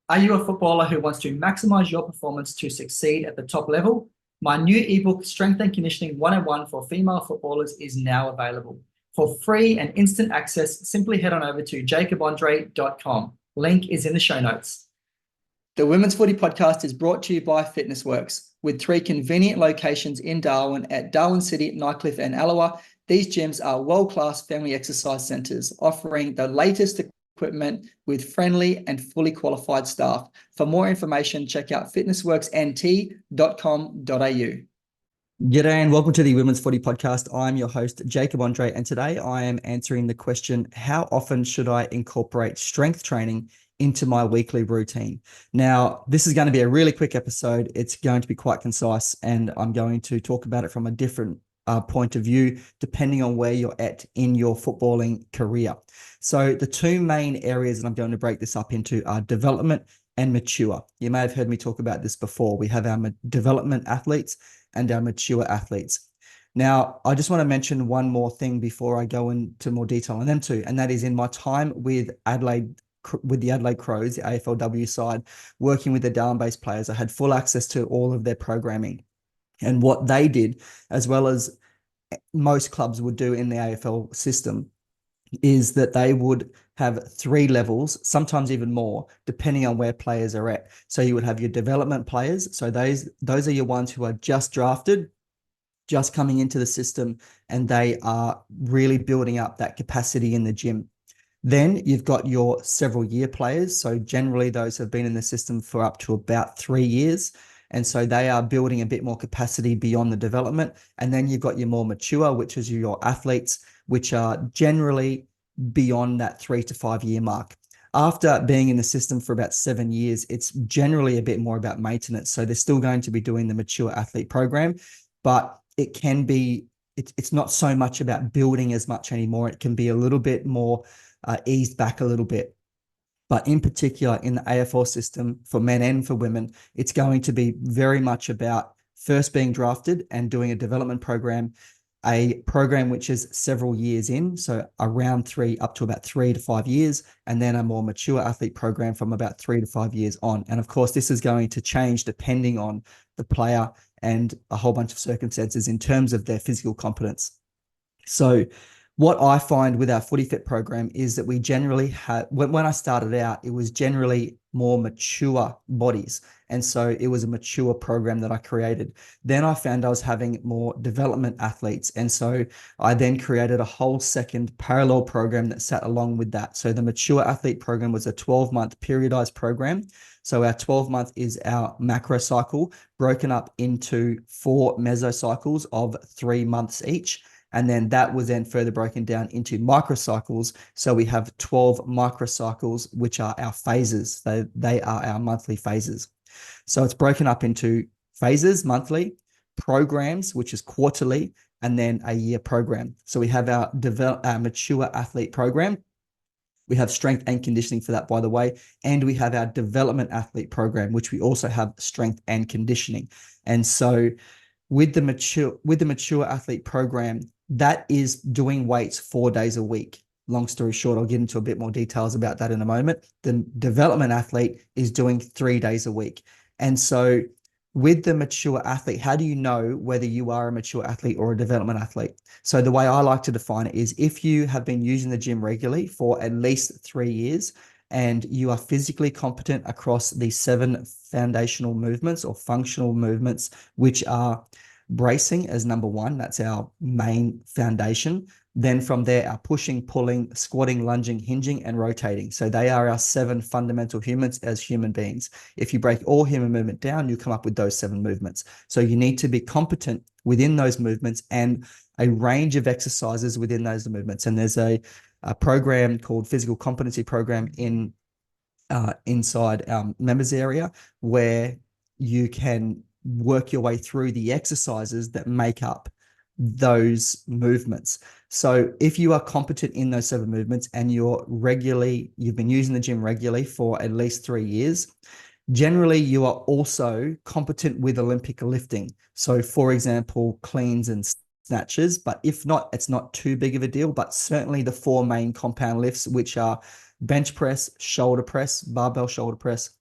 Are you a footballer who wants to maximize your performance to succeed at the top level? My new ebook, Strength and Conditioning 101 for Female Footballers, is now available. For free and instant access, simply head on over to jacobandre.com. Link is in the show notes. The Women's Footy Podcast is brought to you by Fitness Works. With 3 convenient locations in Darwin at Darwin City, Nightcliff and Allawa, these gyms are world-class family exercise centres offering the latest equipment with friendly and fully qualified staff. For more information, check out fitnessworksnt.com.au. G'day and welcome to the Women's Footy Podcast. I'm your host, Jacob Andre, and today I am answering the question, how often should I incorporate strength training into my weekly routine? Now, this is going to be a really quick episode. It's going to be quite concise, and I'm going to talk about it from a different point of view, depending on where you're at in your footballing career. So the 2 main areas that I'm going to break this up into are development and mature. You may have heard me talk about this before. We have our development athletes and our mature athletes. Now, I just want to mention one more thing before I go into more detail on them too, and that is in my time with the Adelaide Crows, the AFLW side, working with the Darwin-based players, I had full access to all of their programming. And what they did, as well as most clubs would do in the AFL system, is that they would have 3 levels, sometimes even more, depending on where players are at. So you would have your development players. So those are your ones who are just drafted, just coming into the system, and they are really building up that capacity in the gym. Then you've got your several year players. So generally those have been in the system for up to about 3 years. And so they are building a bit more capacity beyond the development. And then you've got your more mature, which is your athletes, which are generally beyond that 3 to 5 year mark. After being in the system for about 7 years, it's generally a bit more about maintenance. So they're still going to be doing the mature athlete program, but it can be, it's not so much about building as much anymore. It can be a little bit more eased back a little bit. But in particular, in the AFL system, for men and for women, it's going to be very much about first being drafted and doing a development program, a program which is several years in, so around 3 up to about 3 to 5 years, and then a more mature athlete program from about 3 to 5 years on. And of course, this is going to change depending on the player and a whole bunch of circumstances in terms of their physical competence. So what I find with our Footy Fit program is that we generally have, when I started out, it was generally more mature bodies. And so it was a mature program that I created. Then I found I was having more development athletes. And so I then created a whole second parallel program that sat along with that. So the mature athlete program was a 12-month periodized program. So our 12-month is our macro cycle broken up into 4 mesocycles of 3 months each. And then that was then further broken down into microcycles. So we have 12 microcycles, which are our phases. They are our monthly phases. So it's broken up into phases, monthly, programs, which is quarterly, and then a year program. So we have our mature athlete program. We have strength and conditioning for that, by the way. And we have our development athlete program, which we also have strength and conditioning. And so with the mature athlete program, that is doing weights 4 days a week. Long story short, I'll get into a bit more details about that in a moment. The development athlete is doing 3 days a week. And so with the mature athlete, how do you know whether you are a mature athlete or a development athlete? So the way I like to define it is if you have been using the gym regularly for at least 3 years and you are physically competent across the 7 foundational movements or functional movements, which are bracing as number 1, that's our main foundation. Then from there, our pushing, pulling, squatting, lunging, hinging, and rotating. So they are our 7 fundamental movements as human beings. If you break all human movement down, you come up with those 7 movements. So you need to be competent within those movements and a range of exercises within those movements. And there's a program called Physical Competency Program inside our members area where you can work your way through the exercises that make up those movements. So if you are competent in those 7 movements and you've been using the gym regularly for at least 3 years, generally you are also competent with Olympic lifting. So for example, cleans and snatches, but if not, it's not too big of a deal, but certainly the 4 main compound lifts, which are bench press, shoulder press, barbell shoulder press,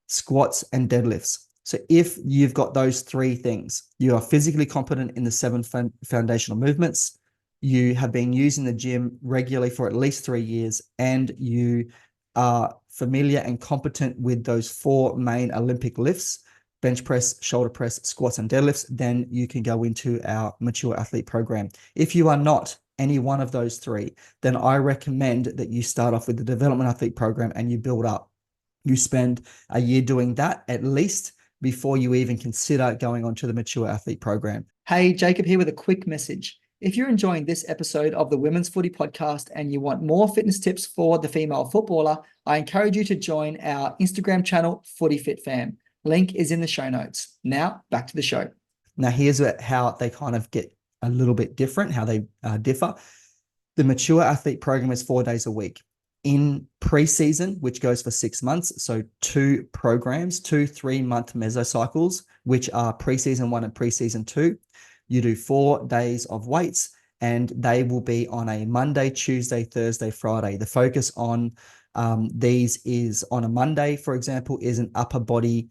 squats, and deadlifts. So if you've got those three things, you are physically competent in the 7 foundational movements, you have been using the gym regularly for at least 3 years, and you are familiar and competent with those 4 main Olympic lifts, bench press, shoulder press, squats, and deadlifts, then you can go into our mature athlete program. If you are not any one of those 3, then I recommend that you start off with the development athlete program and you build up. You spend a year doing that at least before you even consider going on to the mature athlete program. Hey, Jacob here with a quick message. If you're enjoying this episode of the Women's Footy Podcast and you want more fitness tips for the female footballer, I encourage you to join our Instagram channel, Footy Fit Fam. Link is in the show notes. Now, back to the show. Now, here's how they kind of get a little bit different, how they differ. The mature athlete program is 4 days a week. In preseason, which goes for 6 months, so 2 programs, 2 3-month mesocycles, which are preseason 1 and preseason 2. You do 4 days of weights, and they will be on a Monday, Tuesday, Thursday, Friday. The focus on these is on a Monday, for example, is an upper body,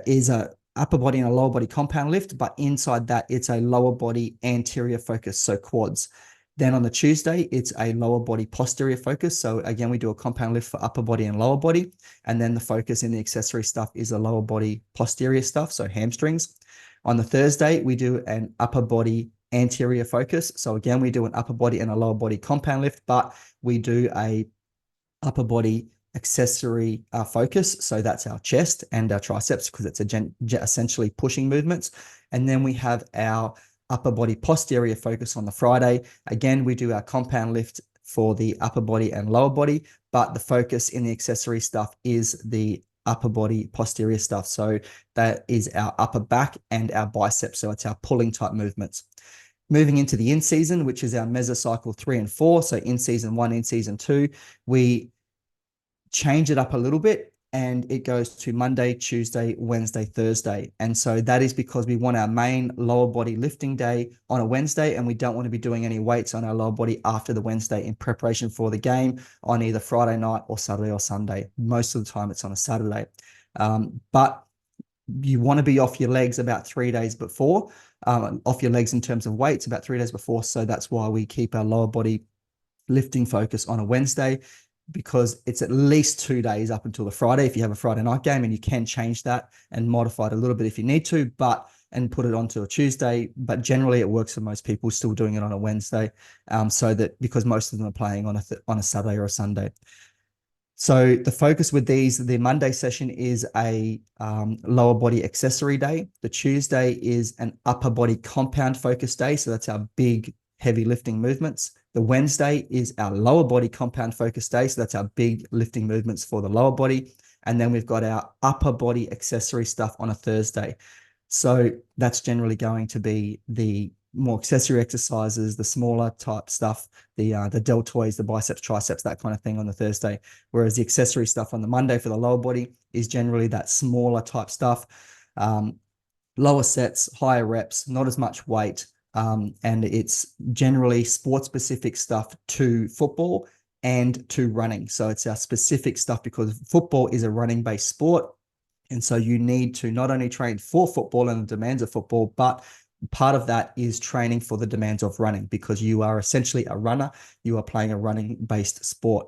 is a upper body and a lower body compound lift, but inside that, it's a lower body anterior focus, so quads. Then on the Tuesday, it's a lower body posterior focus. So again, we do a compound lift for upper body and lower body. And then the focus in the accessory stuff is a lower body posterior stuff, so hamstrings. On the Thursday, we do an upper body anterior focus. So again, we do an upper body and a lower body compound lift, but we do a upper body accessory focus. So that's our chest and our triceps, because it's essentially pushing movements. And then we have our upper body posterior focus on the Friday. Again, we do our compound lift for the upper body and lower body, but the focus in the accessory stuff is the upper body posterior stuff. So that is our upper back and our biceps. So it's our pulling type movements. Moving into the in-season, which is our mesocycle 3 and 4. So in season 1, in season 2, we change it up a little bit, and it goes to Monday, Tuesday, Wednesday, Thursday. And so that is because we want our main lower body lifting day on a Wednesday, and we don't want to be doing any weights on our lower body after the Wednesday in preparation for the game on either Friday night or Saturday or Sunday. Most of the time it's on a Saturday. But you want to be off your legs about 3 days before, off your legs in terms of weights about 3 days before. So that's why we keep our lower body lifting focus on a Wednesday, because it's at least 2 days up until the Friday if you have a Friday night game, and you can change that and modify it a little bit if you need to, and put it onto a Tuesday. But generally it works for most people still doing it on a Wednesday, so that because most of them are playing on a Saturday or a Sunday. So the focus with these, the Monday session is a lower body accessory day. The Tuesday is an upper body compound focus day. So that's our big heavy lifting movements. The Wednesday is our lower body compound focus day. So that's our big lifting movements for the lower body. And then we've got our upper body accessory stuff on a Thursday. So that's generally going to be the more accessory exercises, the smaller type stuff, the deltoids, the biceps, triceps, that kind of thing on the Thursday. Whereas the accessory stuff on the Monday for the lower body is generally that smaller type stuff, lower sets, higher reps, not as much weight. And it's generally sports-specific stuff to football and to running. So it's our specific stuff, because football is a running-based sport. And so you need to not only train for football and the demands of football, but part of that is training for the demands of running, because you are essentially a runner. You are playing a running-based sport.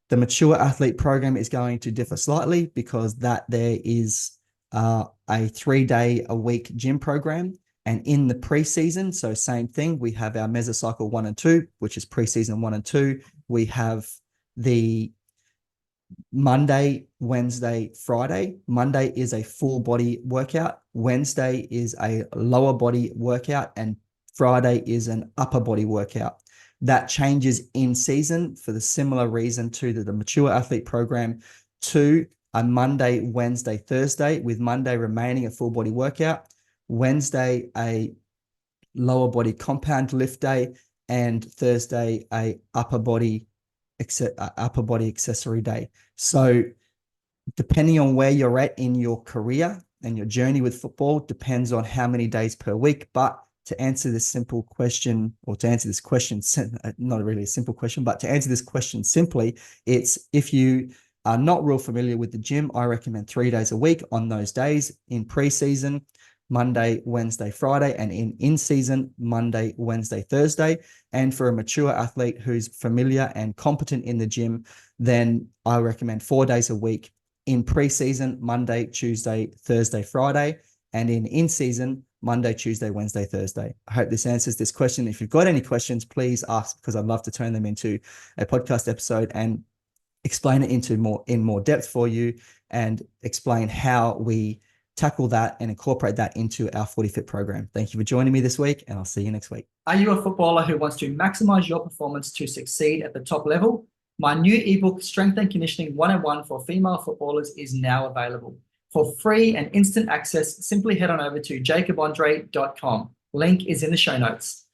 The mature athlete program is going to differ slightly, because there is a 3-day-a-week gym program. And in the preseason, so same thing, we have our mesocycle 1 and 2, which is preseason 1 and 2. We have the Monday, Wednesday, Friday. Monday is a full body workout. Wednesday is a lower body workout, and Friday is an upper body workout. That changes in season for the similar reason to the mature athlete program, to a Monday, Wednesday, Thursday, with Monday remaining a full body workout, Wednesday a lower body compound lift day, and Thursday a upper body accessory day. So depending on where you're at in your career and your journey with football, depends on how many days per week, but to answer this simple question, or to answer this question, not really a simple question, but to answer this question simply, it's if you are not real familiar with the gym, I recommend 3 days a week on those days in preseason, Monday, Wednesday, Friday, and in season, Monday, Wednesday, Thursday. And for a mature athlete who's familiar and competent in the gym, then I recommend 4 days a week in preseason, Monday, Tuesday, Thursday, Friday, and in season, Monday, Tuesday, Wednesday, Thursday. I hope this answers this question. If you've got any questions, please ask, because I'd love to turn them into a podcast episode and explain it in more depth for you, and explain how we tackle that and incorporate that into our Footy Fit program. Thank you for joining me this week, and I'll see you next week. Are you a footballer who wants to maximize your performance to succeed at the top level? My new ebook, Strength and Conditioning 101 for Female Footballers, is now available. For free and instant access, simply head on over to jacobandre.com. Link is in the show notes.